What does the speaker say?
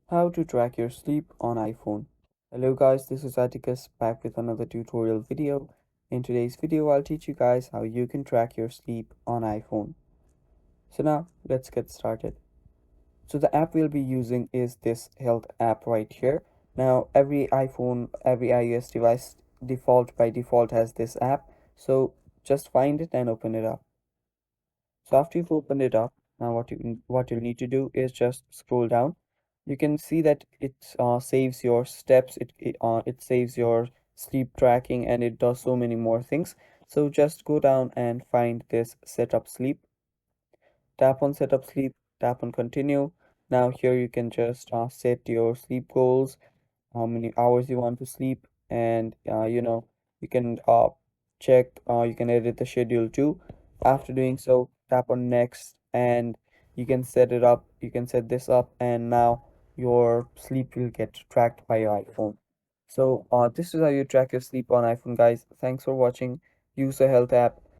How to track your sleep on iPhone. Hello guys, this is Atticus back with another tutorial video. In today's video, I'll teach you guys how you can track your sleep on iPhone. So now let's get started. So the app we'll be using is this health app right here. Now every iPhone, every iOS device by default has this app. So just find it and open it up. So after you've opened it up, now what you'll need to do is just scroll down. You can see that it saves your steps, it saves your sleep tracking, and it does so many more things. So just go down and find this setup sleep. Tap on setup sleep, tap on continue. Now here you can just set your sleep goals, how many hours you want to sleep, and you can check, you can edit the schedule too. After doing so, tap on next, and you can set this up, and now your sleep will get tracked by your iPhone. So this is how you track your sleep on iPhone, guys. Thanks for watching. Use the health app